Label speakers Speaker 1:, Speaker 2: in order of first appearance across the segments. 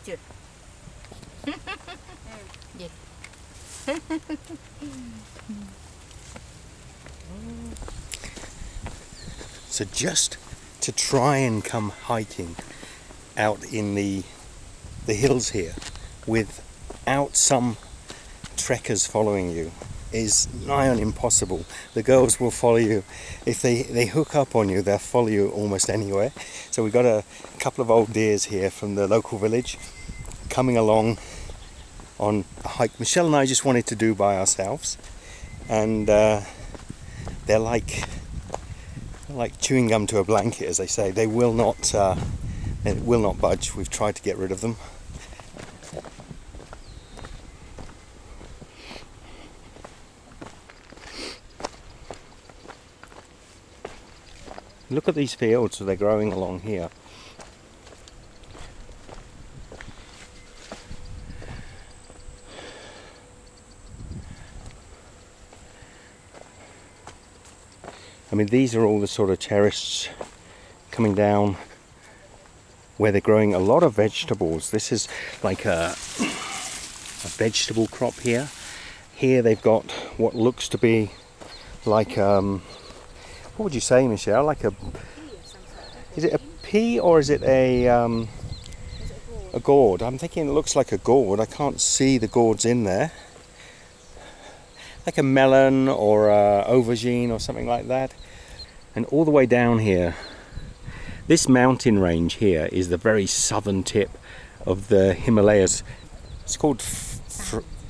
Speaker 1: chưa? Gì?
Speaker 2: So just to try and come hiking out in the hills here without some trekkers following you is nigh on impossible. The girls will follow you. If they hook up on you, they'll follow you almost anywhere. So we've got a couple of old deers here from the local village coming along on a hike Michelle and I just wanted to do by ourselves, and they're like chewing gum to a blanket, as they say. They will not budge. We've tried to get rid of them. Look at these fields, they're growing along here. I mean, these are all the sort of terraced coming down where they're growing a lot of vegetables. This is like a vegetable crop here. Here they've got what looks to be like what would you say, Michelle? Like a... Is it a pea or is it a gourd? I'm thinking it looks like a gourd. I can't see the gourds in there. Like a melon or a aubergine or something like that. And all the way down here, this mountain range here is the very southern tip of the Himalayas. It's called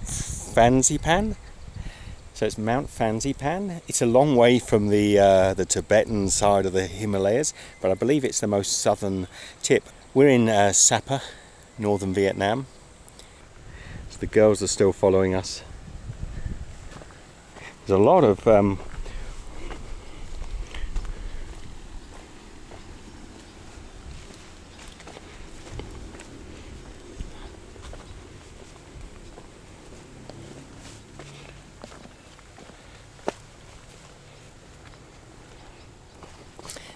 Speaker 2: Fansipan. So it's Mount Fansipan. It's a long way from the Tibetan side of the Himalayas, but I believe it's the most southern tip. We're in Sapa, northern Vietnam. So the girls are still following us. There's a lot of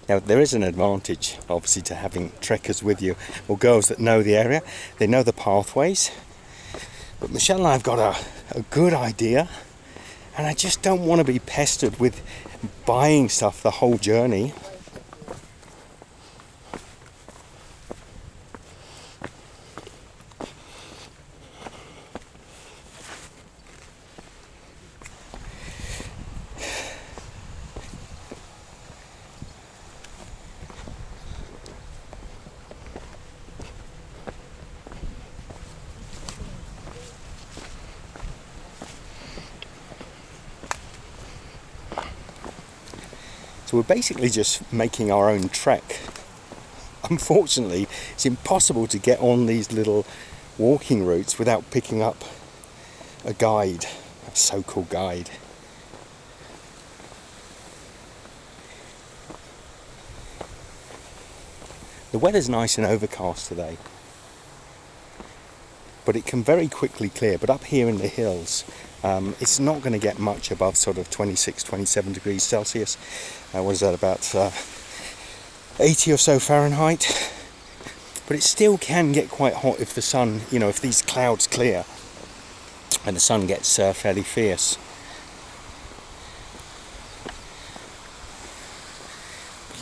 Speaker 2: Now there is an advantage obviously to having trekkers with you, or girls that know the area. They know the pathways. But Michelle and I have got a good idea, and I just don't want to be pestered with buying stuff the whole journey. So we're basically just making our own trek. Unfortunately, it's impossible to get on these little walking routes without picking up a guide, a so-called guide. The weather's nice and overcast today, but it can very quickly clear. But up here in the hills, it's not going to get much above sort of 26, 27 degrees Celsius. What is that, about 80 or so Fahrenheit? But it still can get quite hot if the sun, if these clouds clear and the sun gets fairly fierce.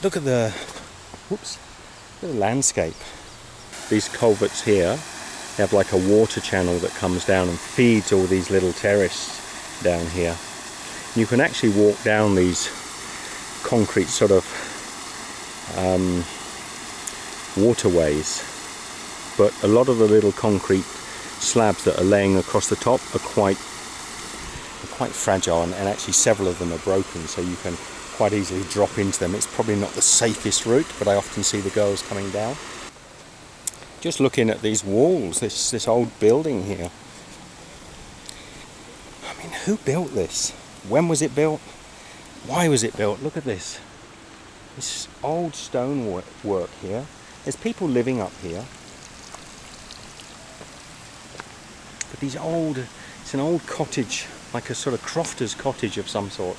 Speaker 2: Look at the landscape. These culverts here, they have like a water channel that comes down and feeds all these little terraces down here. You can actually walk down these concrete sort of waterways, but a lot of the little concrete slabs that are laying across the top are quite fragile, and actually several of them are broken, so you can quite easily drop into them. It's probably not the safest route, but I often see the girls coming down. Just looking at these walls, this old building here. I mean, who built this? When was it built? Why was it built? Look at this. This old stone work here. There's people living up here. But it's an old cottage, like a sort of crofter's cottage of some sort.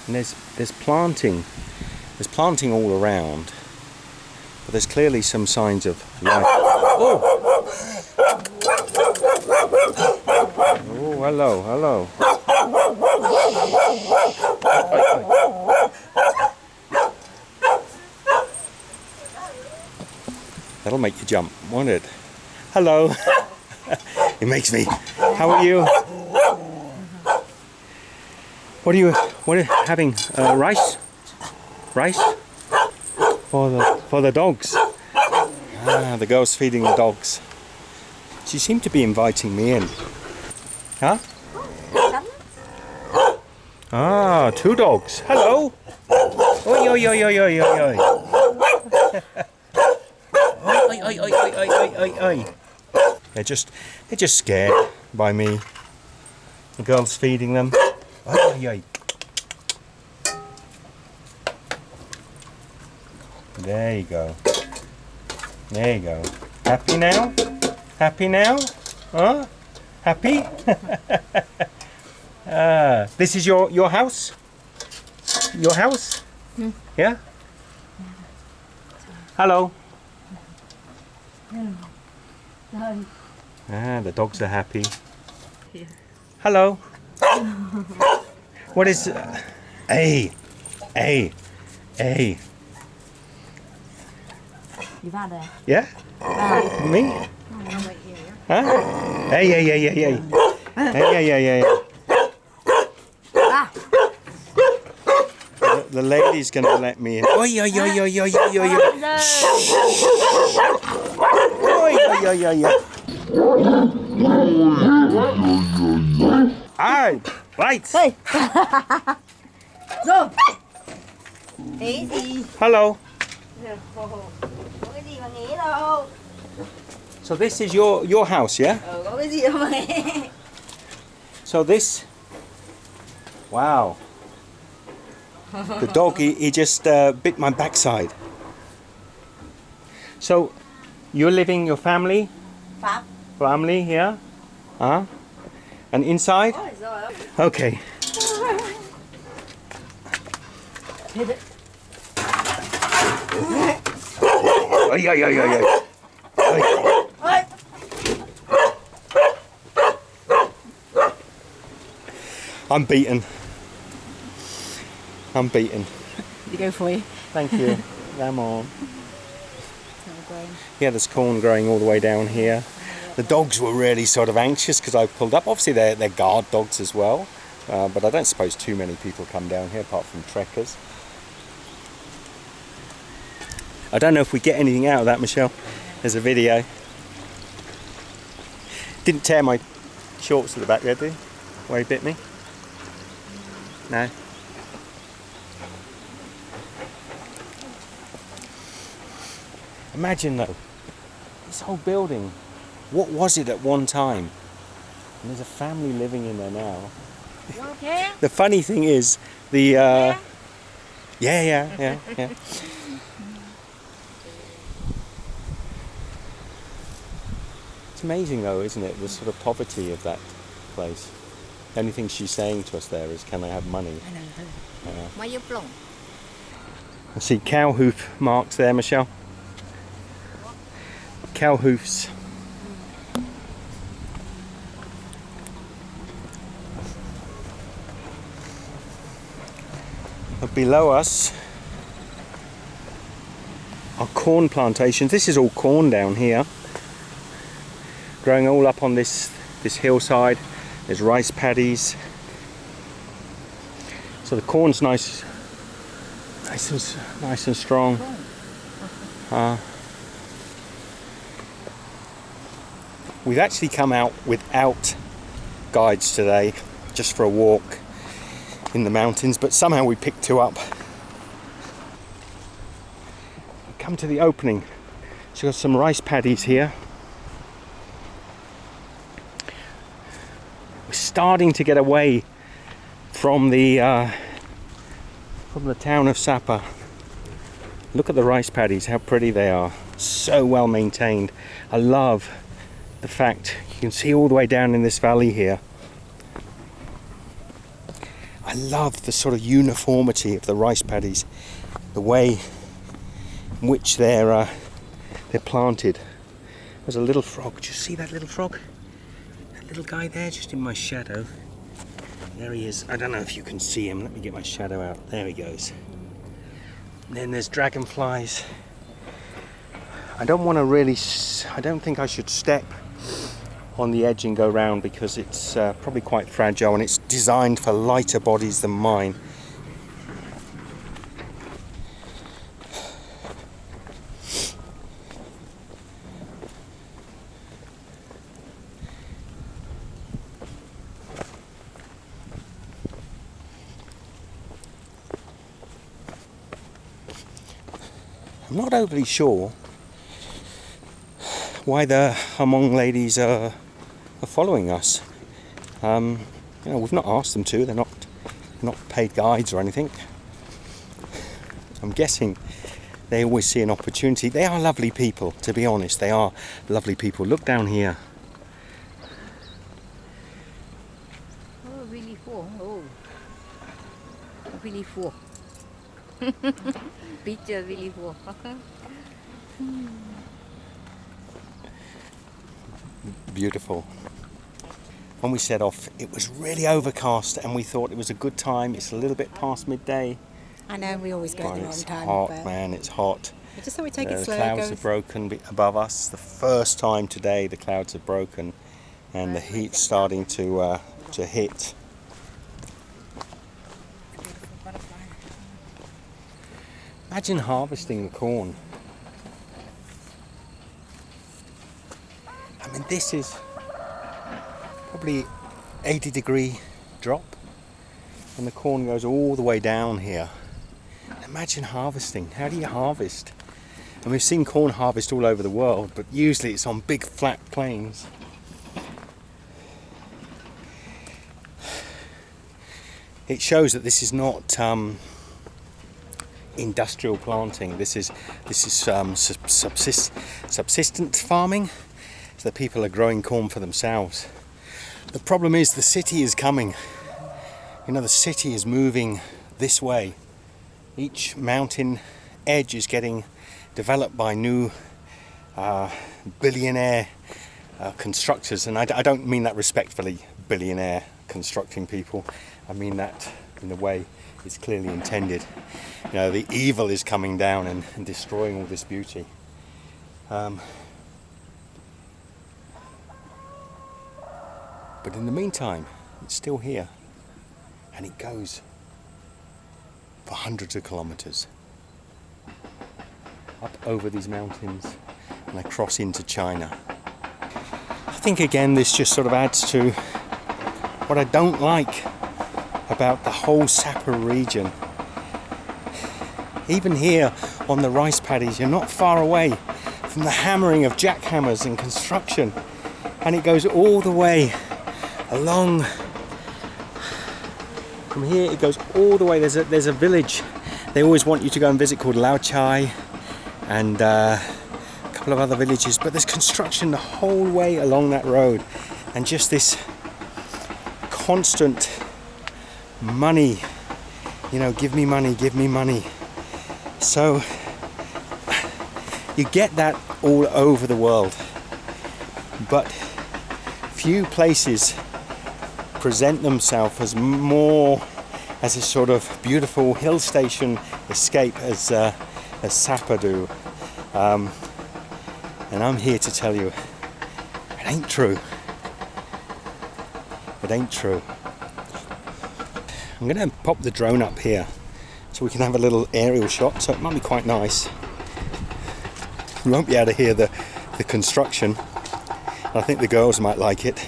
Speaker 2: And there's planting all around. But there's clearly some signs of life. Oh, hello, hello. That'll make you jump, won't it? Hello. It makes me. How are you? What are you having? Rice? Rice? For the dogs. Ah, the girl's feeding the dogs. She seemed to be inviting me in. Huh? Ah, 2 dogs. Hello. Oi, oi, oi, oi, oi, oi, oi. Oi, oi, oi, oi, oi, oi, oi, oi. They're just scared by me. The girl's feeding them. Oi, oi, oi. There you go. There you go. Happy now? Happy now? Huh? Happy? This is your house? Your house? Yeah? Hello. Ah, the dogs are happy. Hello. What is... Hey. Hey. Hey. Yeah? Me? Huh? Hey, hey, hey, hey, hey. Hey, hey, hey, hey. The lady's gonna let me in. Oi, oi, oi, oi, oi, oi, oi, oi. Oi, oi, oi, oi, oi. Aye, right.
Speaker 1: Hey. Rồi. Ý gì?
Speaker 2: Hello.
Speaker 1: Có cái gì mà nghĩ đâu.
Speaker 2: So this is your house, yeah?
Speaker 1: Có cái gì đâu mà nghĩ.
Speaker 2: So this, wow. The dog, he just bit my backside. So, you're living your family? Family here? Huh? And inside? Okay. Ay, ay, ay, ay, ay. I'm beaten. I'm beaten.
Speaker 1: Đi go for you.
Speaker 2: Thank you. Come on. Yeah, there's corn growing all the way down here. The dogs were really sort of anxious because I pulled up. Obviously, they're guard dogs as well, but I don't suppose too many people come down here apart from trekkers. I don't know if we get anything out of that, Michelle. There's a video. Didn't tear my shorts at the back there, did you? Where he bit me? No. Imagine though, this whole building, what was it at one time? And there's a family living in there now.
Speaker 1: You okay?
Speaker 2: The funny thing is, yeah. It's amazing though, isn't it? The sort of poverty of that place. The only thing she's saying to us there is, can I have money? I see cow hoof marks there, Michelle. Cow hoofs. But below us are corn plantations. This is all corn down here, growing all up on this hillside. There's rice paddies. So the corn's nice and strong. We've actually come out without guides today, just for a walk in the mountains, but somehow we picked 2 up. Come to the opening. So we've got some rice paddies here. We're starting to get away from the town of Sapa. Look at the rice paddies, how pretty they are. So well maintained. I love the fact you can see all the way down in this valley here. I love the sort of uniformity of the rice paddies, the way in which they're planted. There's a little frog. Do you see that little frog? That little guy there, just in my shadow. There he is. I don't know if you can see him. Let me get my shadow out. There he goes. And then there's dragonflies. I don't want to really... I don't think I should step on the edge and go round because it's probably quite fragile and it's designed for lighter bodies than mine. I'm not overly sure why the Hmong ladies are following us. You know, we've not asked them to. They're not paid guides or anything. I'm guessing they always see an opportunity. They are lovely people, to be honest. They are lovely people. Look down here.
Speaker 1: Oh, really full. Oh, really full. Picture really full.
Speaker 2: Beautiful. When we set off, it was really overcast and we thought it was a good time. It's a little bit past midday.
Speaker 3: I know, we always go at the wrong time.
Speaker 2: It's hot,
Speaker 3: but
Speaker 2: man, it's hot.
Speaker 3: I just thought we'd take it slow.
Speaker 2: The clouds have broken above us. The first time today the clouds have broken and the heat's starting to hit. Imagine harvesting the corn. I mean, this is probably 80-degree drop and the corn goes all the way down here. Imagine harvesting. How do you harvest? And we've seen corn harvest all over the world, but usually it's on big flat plains. It shows that this is not industrial planting. This is subsistent farming. So the people are growing corn for themselves. The problem is the city is coming. You know, the city is moving this way. Each mountain edge is getting developed by new billionaire constructors, and I don't mean that respectfully, billionaire constructing people. I mean that in the way it's clearly intended. You know, the evil is coming down and destroying all this beauty. But in the meantime, it's still here, and it goes for hundreds of kilometers up over these mountains and across into China. I think again this just sort of adds to what I don't like about the whole Sapa region. Even here on the rice paddies, you're not far away from the hammering of jackhammers and construction, and it goes all the way along. From here it goes all the way. There's a village they always want you to go and visit called Lao Chai, and a couple of other villages, but there's construction the whole way along that road, and just this constant money, you know, give me money, give me money. So you get that all over the world, but few places present themselves as more as a sort of beautiful hill station escape as Sapa do, and I'm here to tell you it ain't true. It ain't true. I'm going to pop the drone up here so we can have a little aerial shot, so it might be quite nice. You won't be able to hear the construction. I think the girls might like it.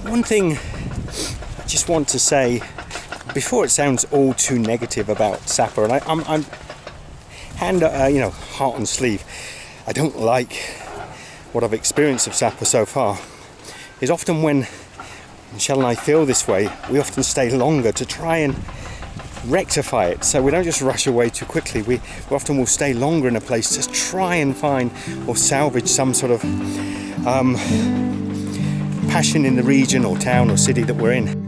Speaker 2: One thing I just want to say before it sounds all too negative about Sapa, and I'm heart on sleeve, I don't like what I've experienced of Sapa so far, is often when Michelle and I feel this way, we often stay longer to try and rectify it. So we don't just rush away too quickly. We often will stay longer in a place to try and find or salvage some sort of passion in the region or town or city that we're in.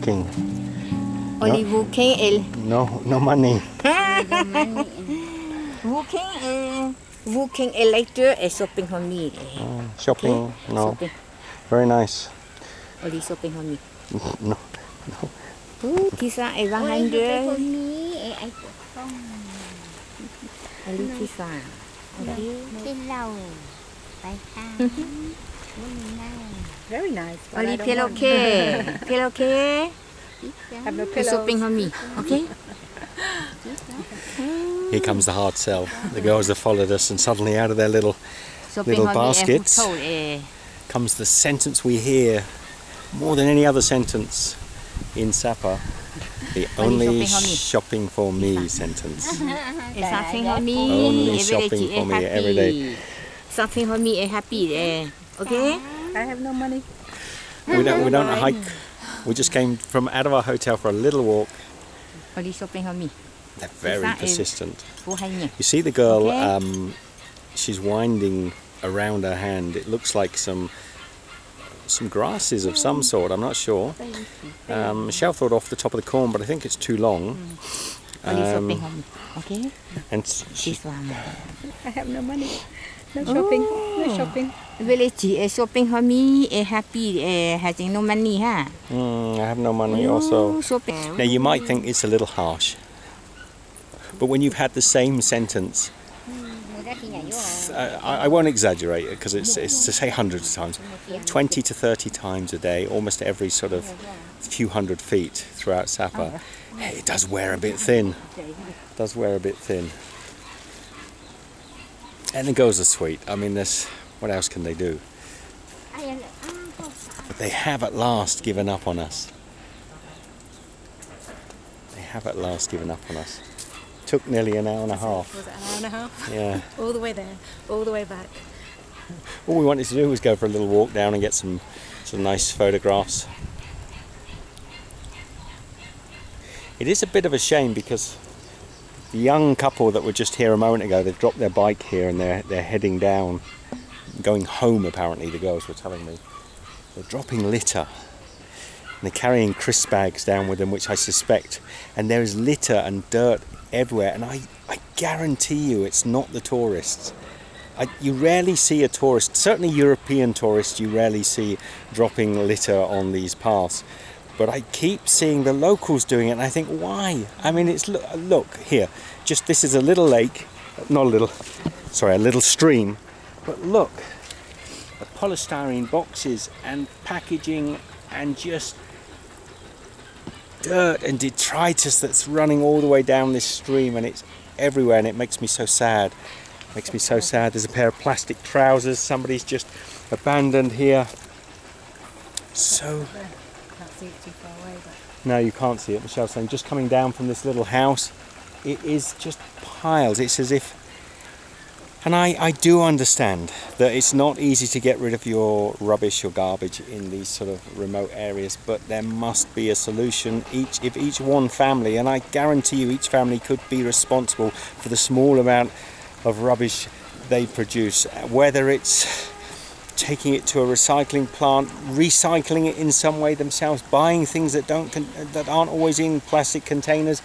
Speaker 2: working.
Speaker 3: Only working
Speaker 2: No money.
Speaker 3: working later is shopping for me.
Speaker 2: Shopping,
Speaker 3: Okay?
Speaker 2: no.
Speaker 3: Shopping.
Speaker 2: Very nice.
Speaker 3: Only shopping for me.
Speaker 2: No.
Speaker 3: Pizza is 100. Only pizza.
Speaker 1: Very nice. but I
Speaker 3: Only
Speaker 1: don't want-
Speaker 3: pillowcase.
Speaker 1: Have no
Speaker 3: You're
Speaker 1: pillows.
Speaker 3: shopping for me. Okay?
Speaker 2: Here comes the hard sell. The girls have followed us, and suddenly out of their little
Speaker 3: Shopping
Speaker 2: Little
Speaker 3: for
Speaker 2: baskets.
Speaker 3: me.
Speaker 2: comes the sentence we hear more than any other sentence in Sapa. The only shopping for me sentence.
Speaker 3: It's something for me.
Speaker 2: Only shopping for me every day.
Speaker 3: Something for me is happy. Okay?
Speaker 1: I have no money.
Speaker 2: We don't hike. We just came from out of our hotel for a little walk.
Speaker 3: Only shopping for me.
Speaker 2: They're very
Speaker 3: That is-
Speaker 2: persistent.
Speaker 3: Cô hay nhỉ?
Speaker 2: You see the girl,
Speaker 3: Okay.
Speaker 2: she's winding around her hand. It looks like some grasses of some sort, I'm not sure. Michelle thought off the top of the corn, but I think it's too long.
Speaker 3: Only shopping for me. Okay?
Speaker 2: And
Speaker 3: This one.
Speaker 1: I have no money. No shopping. No shopping.
Speaker 3: Really, chị shopping for me is happy. Having no money, ha?
Speaker 2: I have no money also.
Speaker 3: Shopping.
Speaker 2: Now you might think it's a little harsh, but when you've had the same sentence, I won't exaggerate it because it's to say hundreds of times, 20 to 30 times a day, almost every sort of few hundred feet throughout Sapa, it does wear a bit thin. Does wear a bit thin. And the girls are sweet. I mean, what else can they do? But they have at last given up on us. They have at last given up on us. Took nearly an hour and a half.
Speaker 1: Was it an hour and a half?
Speaker 2: Yeah.
Speaker 1: All the way there, all the way back.
Speaker 2: All we wanted to do was go for a little walk down and get some nice photographs. It is a bit of a shame because the young couple that were just here a moment ago, they've dropped their bike here and they're heading down, going home apparently, the girls were telling me. They're dropping litter. And they're carrying crisp bags down with them, which I suspect, and there is litter and dirt everywhere, and I guarantee you it's not the tourists. You rarely see a tourist, certainly European tourists, you rarely see dropping litter on these paths. But I keep seeing the locals doing it, and I think, why? I mean, it's look here. This is a little lake, not a little, sorry, a little stream. But look, the polystyrene boxes and packaging and just dirt and detritus that's running all the way down this stream, and it's everywhere, and it makes me so sad. Makes me so sad. There's a pair of plastic trousers somebody's just abandoned here. So
Speaker 1: Can't see it too far away, but
Speaker 2: no, you can't see it. Michelle's saying just coming down from this little house, it is just piles. It's as if, and I do understand that it's not easy to get rid of your rubbish, your garbage in these sort of remote areas, but there must be a solution. If each one family, and I guarantee you each family could be responsible for the small amount of rubbish they produce, whether it's taking it to a recycling plant, recycling it in some way themselves, buying things that aren't always in plastic containers,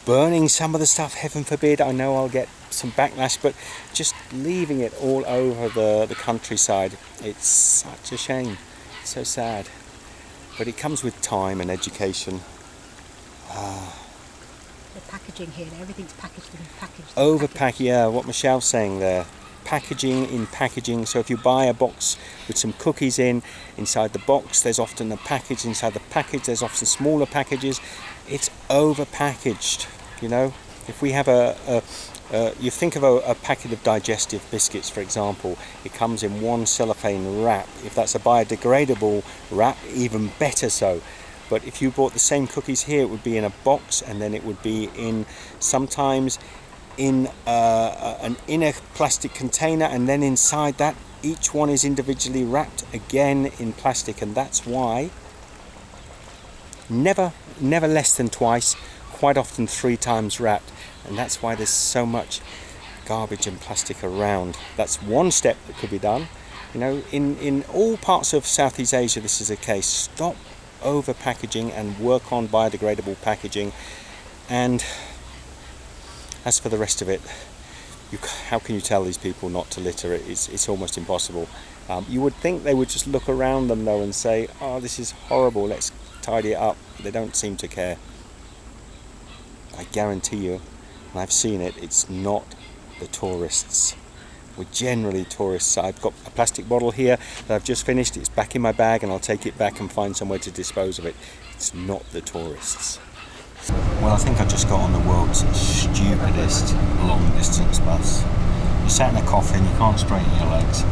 Speaker 2: burning some of the stuff, heaven forbid. I know I'll get some backlash, but just leaving it all over the countryside, it's such a shame. It's so sad, but it comes with time and education.
Speaker 1: the packaging here, everything's packaged in packaged.
Speaker 2: Overpack, yeah, what Michelle's saying there. Packaging in packaging. So if you buy a box with some cookies inside the box there's often a package, inside the package there's often smaller packages. It's overpackaged, you know. If we have you think of a packet of digestive biscuits, for example, it comes in one cellophane wrap. If that's a biodegradable wrap, even better so. But if you bought the same cookies here, it would be in a box, and then it would be sometimes in an inner plastic container, and then inside that each one is individually wrapped again in plastic, and that's why never less than twice, quite often 3 times wrapped, and that's why there's so much garbage and plastic around. That's one step that could be done. You know, in all parts of Southeast Asia this is the case. Stop over packaging and work on biodegradable packaging. And as for the rest of it, how can you tell these people not to litter? It's almost impossible. You would think they would just look around them though and say, oh, this is horrible, let's tidy it up. They don't seem to care. I guarantee you, and I've seen it, it's not the tourists. We're generally tourists. I've got a plastic bottle here that I've just finished. It's back in my bag and I'll take it back and find somewhere to dispose of it. It's not the tourists. Well, I think I just got on the world's stupidest long distance bus. You're sat in a coffin, you can't straighten your legs.